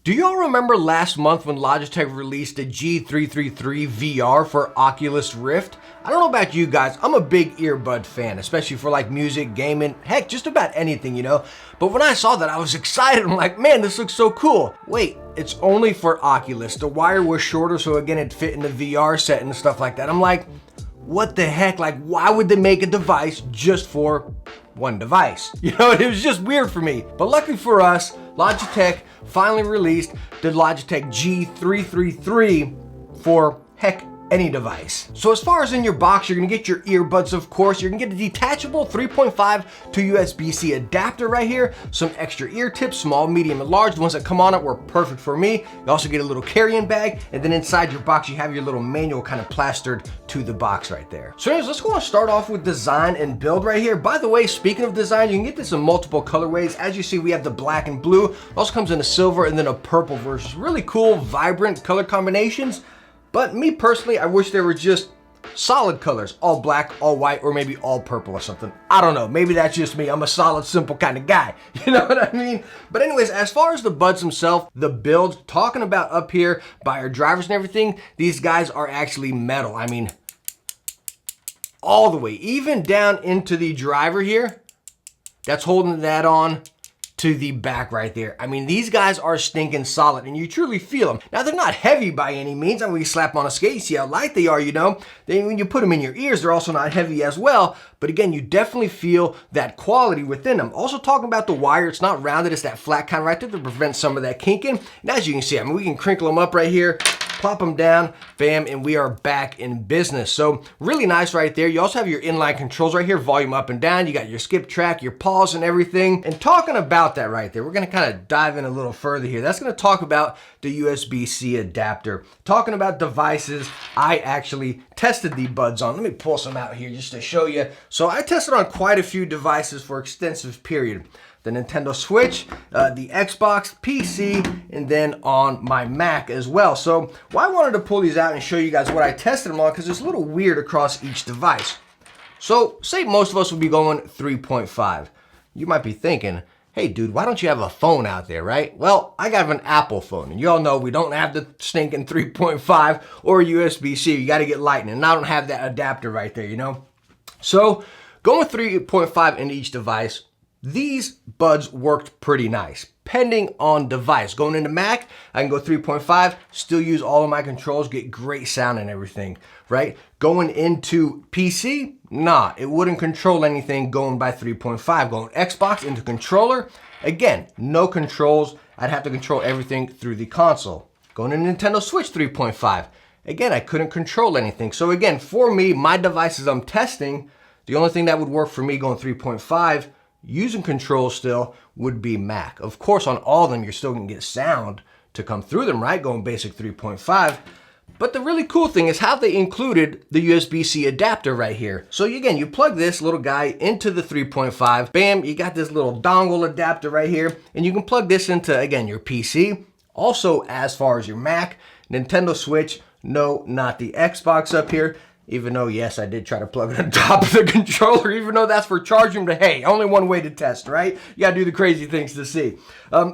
Do y'all remember last month when Logitech released the G333 VR for Oculus Rift? I don't know about you guys, I'm a big earbud fan, especially for like music, gaming, heck, just about anything, you know? But when I saw that, I was excited. I'm like, man, this looks so cool. Wait, it's only for Oculus. The wire was shorter, so again, it fit in the VR set and stuff like that. I'm like, what the heck? Like, why would they make a device just for one device? You know, it was just weird for me. But luckily for us, Logitech finally released the Logitech G333 for, heck, any device. So as far as in your box, you're gonna get your earbuds, of course. You're gonna get a detachable 3.5 to USB-C adapter right here, some extra ear tips, small, medium, and large. The ones that come on it were perfect for me. You also get a little carry-in bag, and then inside your box, you have your little manual kind of plastered to the box right there. So anyways, let's go and start off with design and build right here. By the way, speaking of design, you can get this in multiple colorways. As you see, we have the black and blue. It also comes in a silver and then a purple version. Really cool, vibrant color combinations. But me personally, I wish they were just solid colors, all black, all white, or maybe all purple or something. I don't know, maybe that's just me. I'm a solid, simple kind of guy. You know what I mean? But anyways, as far as the buds themselves, the build, talking about up here by our drivers and everything, these guys are actually metal. I mean, all the way, even down into the driver here, that's holding that on to the back right there. I mean, these guys are stinking solid and you truly feel them. Now, they're not heavy by any means. I mean, when you slap on a skate, you see how light they are, you know? Then when you put them in your ears, they're also not heavy as well. But again, you definitely feel that quality within them. Also talking about the wire, it's not rounded, it's that flat kind right there to prevent some of that kinking. And as you can see, I mean, we can crinkle them up right here, plop them down, bam, and we are back in business. So really nice right there. You also have your inline controls right here, volume up and down. You got your skip track, your pause and everything. And talking about that right there, we're gonna kind of dive in a little further here. That's gonna talk about the USB-C adapter. Talking about devices, I actually tested the buds on. Let me pull some out here just to show you. So I tested on quite a few devices for extensive period. The Nintendo Switch, the Xbox, PC, and then on my Mac as well. So I wanted to pull these out and show you guys what I tested them on because it's a little weird across each device. So say most of us would be going 3.5. You might be thinking, hey dude, why don't you have a phone out there, right? Well, I got an Apple phone and you all know we don't have the stinking 3.5 or USB-C. You gotta get Lightning and I don't have that adapter right there, you know? So going 3.5 in each device, these buds worked pretty nice, depending on device. Going into Mac, I can go 3.5, still use all of my controls, get great sound and everything, right? Going into PC, nah, it wouldn't control anything going by 3.5. Going Xbox into controller, again, no controls. I'd have to control everything through the console. Going to Nintendo Switch 3.5, again, I couldn't control anything. So again, for me, my devices I'm testing, the only thing that would work for me going 3.5 using controls still would be Mac. Of course, on all of them, you're still gonna get sound to come through them, right? Going basic 3.5. But the really cool thing is how they included the USB-C adapter right here. So again, you plug this little guy into the 3.5, bam, you got this little dongle adapter right here, and you can plug this into, again, your PC. Also, as far as your Mac, Nintendo Switch, no, not the Xbox up here. Even though, yes, I did try to plug it on top of the controller, even though that's for charging, but hey, only one way to test, right? You gotta do the crazy things to see.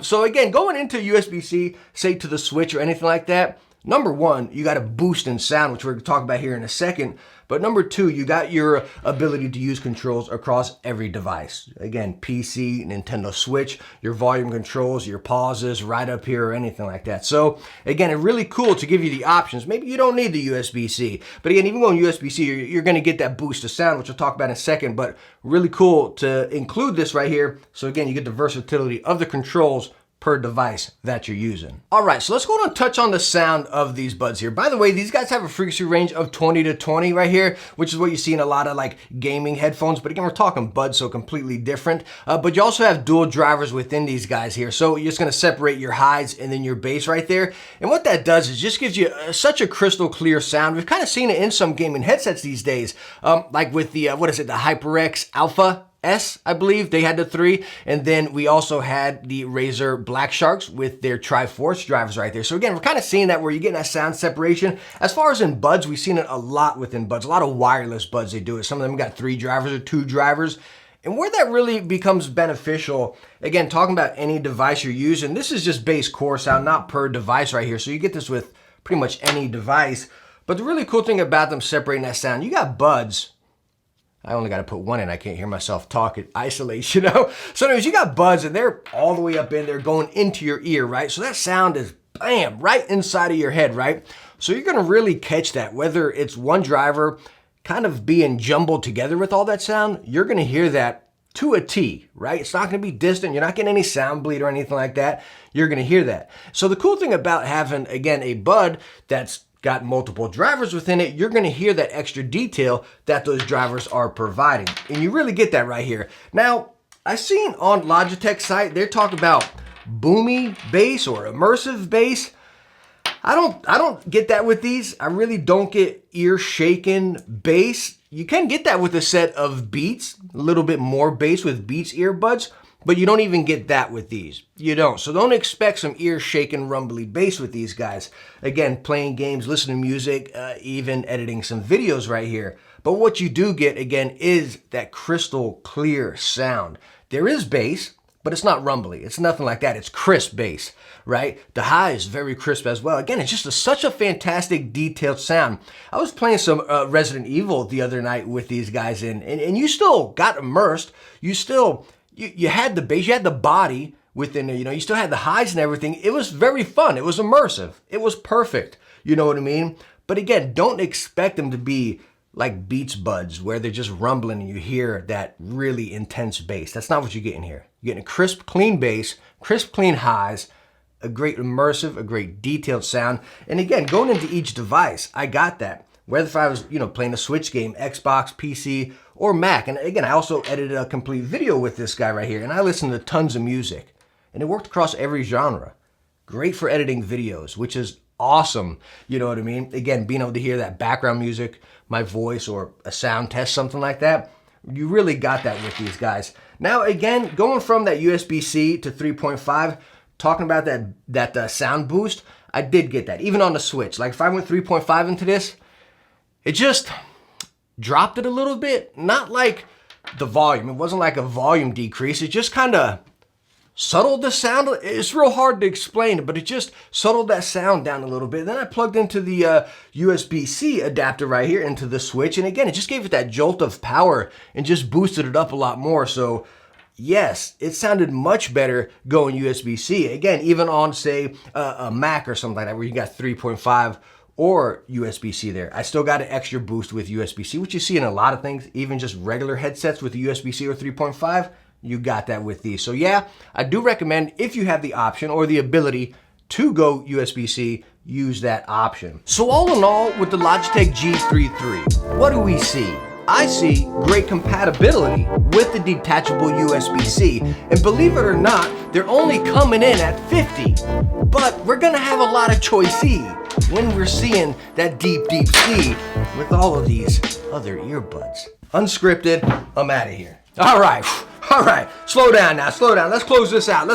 So again, going into USB-C, say to the Switch or anything like that, number one, you got a boost in sound, which we're gonna talk about here in a second. But number two, you got your ability to use controls across every device. Again, PC, Nintendo Switch, your volume controls, your pauses right up here or anything like that. So again, it's really cool to give you the options. Maybe you don't need the USB-C, but again, even going USB-C, you're gonna get that boost of sound, which we'll talk about in a second, but really cool to include this right here. So again, you get the versatility of the controls per device that you're using. All right, so let's go on and touch on the sound of these buds here. By the way, these guys have a frequency range of 20 to 20 right here, which is what you see in a lot of like gaming headphones. But again, we're talking buds, so completely different. But you also have dual drivers within these guys here. So you're just gonna separate your highs and then your bass right there. And what that does is just gives you such a crystal clear sound. We've kind of seen it in some gaming headsets these days, like with the, what is it, the HyperX Alpha S, I believe, they had the 3, and then we also had the Razer Black Sharks with their Triforce drivers right there. So again, we're kind of seeing that where you're getting that sound separation. As far as in buds, we've seen it a lot within buds, a lot of wireless buds they do it. Some of them got 3 drivers or 2 drivers. And where that really becomes beneficial, again, talking about any device you're using, this is just base core sound, not per device right here. So you get this with pretty much any device. But the really cool thing about them separating that sound, you got buds. I only got to put one in. I can't hear myself talk. It isolates, you know? So anyways, you got buds and they're all the way up in there going into your ear, right? So that sound is bam, right inside of your head, right? So you're going to really catch that, whether it's one driver kind of being jumbled together with all that sound, you're going to hear that to a T, right? It's not going to be distant. You're not getting any sound bleed or anything like that. You're going to hear that. So the cool thing about having, again, a bud that's got multiple drivers within it, you're going to hear that extra detail that those drivers are providing. And you really get that right here. Now, I seen on Logitech site, they're talking about boomy bass or immersive bass. I don't get that with these. I really don't get ear shaking bass. You can get that with a set of Beats, a little bit more bass with Beats earbuds, but you don't even get that with these. You don't. So don't expect some ear shaking, rumbly bass with these guys. Again, playing games, listening to music, even editing some videos right here. But what you do get, again, is that crystal clear sound. There is bass, but it's not rumbly. It's nothing like that. It's crisp bass, right? The high is very crisp as well. Again, it's just such a fantastic detailed sound. I was playing some Resident Evil the other night with these guys and you still got immersed. You had the bass, you had the body within there, you know, you still had the highs and everything. It was very fun. It was immersive. It was perfect. You know what I mean? But again, don't expect them to be like Beats buds where they're just rumbling and you hear that really intense bass. That's not what you're getting here. You're getting a crisp, clean bass, crisp, clean highs, a great immersive, a great detailed sound. And again, going into each device, I got that. Whether if I was, you know, playing a Switch game, Xbox, PC, or Mac. And again, I also edited a complete video with this guy right here. And I listened to tons of music. And it worked across every genre. Great for editing videos, which is awesome. You know what I mean? Again, being able to hear that background music, my voice, or a sound test, something like that. You really got that with these guys. Now, again, going from that USB-C to 3.5, talking about that sound boost, I did get that. Even on the Switch. Like if I went 3.5 into this, it just dropped it a little bit. Not like the volume. It wasn't like a volume decrease. It just kind of subtled the sound. It's real hard to explain, but it just subtled that sound down a little bit. Then I plugged into the USB-C adapter right here into the Switch. And again, it just gave it that jolt of power and just boosted it up a lot more. So yes, it sounded much better going USB-C. Again, even on, say, a Mac or something like that, where you got 3.5 or USB-C there. I still got an extra boost with USB-C, which you see in a lot of things, even just regular headsets with the USB-C or 3.5, you got that with these. So yeah, I do recommend if you have the option or the ability to go USB-C, use that option. So all in all, with the Logitech G333, what do we see? I see great compatibility with the detachable USB-C. And believe it or not, they're only coming in at 50. But we're gonna have a lot of choice when we're seeing that deep, deep C with all of these other earbuds. Unscripted, I'm out of here. All right, slow down now, slow down. Let's close this out,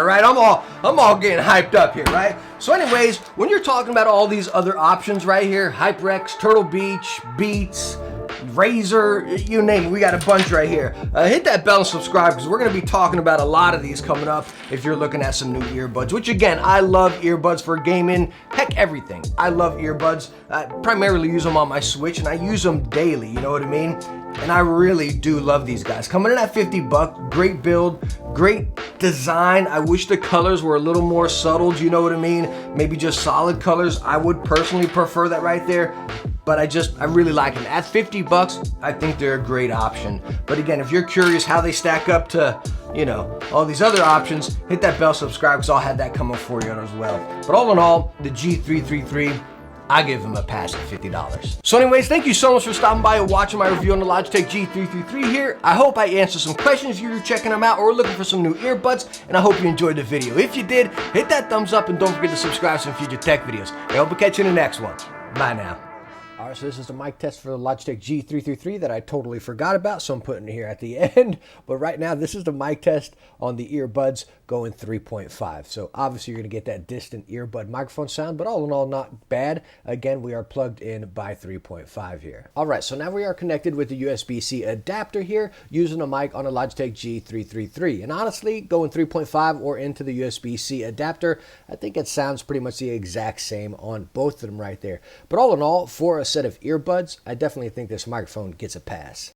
right? I'm all getting hyped up here, right? So anyways, when you're talking about all these other options right here, HyperX, Turtle Beach, Beats, Razer, you name it, we got a bunch right here. Hit that bell and subscribe because we're going to be talking about a lot of these coming up if you're looking at some new earbuds, which again, I love earbuds for gaming, heck, everything. I love earbuds. I primarily use them on my Switch and I use them daily, you know what I mean? And I really do love these guys. Coming in at 50 bucks, great build, great design. I wish the colors were a little more subtle, you know what I mean? Maybe just solid colors. I would personally prefer that right there. But I really like them. At 50 bucks, I think they're a great option. But again, if you're curious how they stack up to, you know, all these other options, hit that bell, subscribe, because I'll have that coming for you as well. But all in all, the G333, I give them a pass at $50. So anyways, thank you so much for stopping by and watching my review on the Logitech G333 here. I hope I answered some questions if you were checking them out or looking for some new earbuds, and I hope you enjoyed the video. If you did, hit that thumbs up and don't forget to subscribe to some future tech videos. I hope to catch you in the next one. Bye now. All right, so this is the mic test for the Logitech G333 that I totally forgot about, so I'm putting it here at the end. But right now, this is the mic test on the earbuds going 3.5. So obviously, you're going to get that distant earbud microphone sound, but all in all, not bad. Again, we are plugged in by 3.5 here. All right, so now we are connected with the USB-C adapter here, using a mic on a Logitech G333. And honestly, going 3.5 or into the USB-C adapter, I think it sounds pretty much the exact same on both of them right there. But all in all, for a set of earbuds, I definitely think this microphone gets a pass.